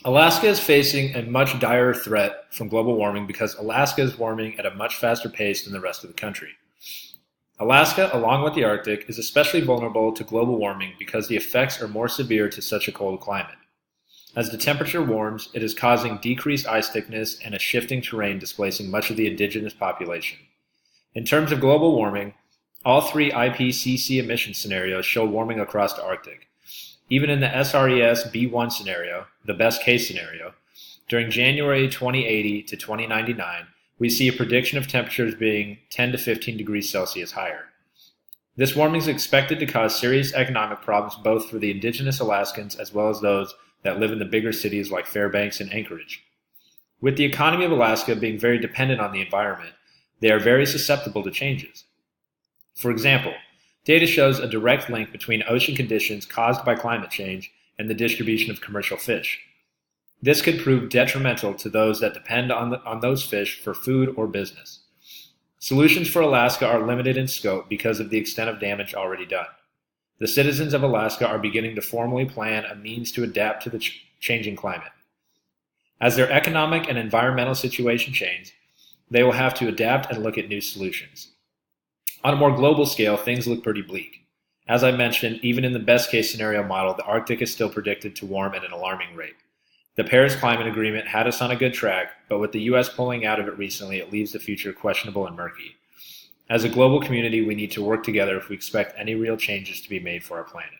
Alaska is facing a much dire threat from global warming because Alaska is warming at a much faster pace than the rest of the country. Alaska, along with the Arctic, is especially vulnerable to global warming because the effects are more severe to such a cold climate. As the temperature warms, it is causing decreased ice thickness and a shifting terrain displacing much of the indigenous population. In terms of global warming, all three IPCC emission scenarios show warming across the Arctic. Even in the SRES B1 scenario, the best case scenario, during January 2080 to 2099, we see a prediction of temperatures being 10 to 15 degrees Celsius higher. This warming is expected to cause serious economic problems both for the indigenous Alaskans as well as those that live in the bigger cities like Fairbanks and Anchorage. With the economy of Alaska being very dependent on the environment, they are very susceptible to changes. For example, data shows a direct link between ocean conditions caused by climate change and the distribution of commercial fish. This could prove detrimental to those that depend on those fish for food or business. Solutions for Alaska are limited in scope because of the extent of damage already done. The citizens of Alaska are beginning to formally plan a means to adapt to the changing climate. As their economic and environmental situation change, they will have to adapt and look at new solutions. On a more global scale, things look pretty bleak. As I mentioned, even in the best case scenario model, the Arctic is still predicted to warm at an alarming rate. The Paris Climate Agreement had us on a good track, but with the US pulling out of it recently, it leaves the future questionable and murky. As a global community, we need to work together if we expect any real changes to be made for our planet.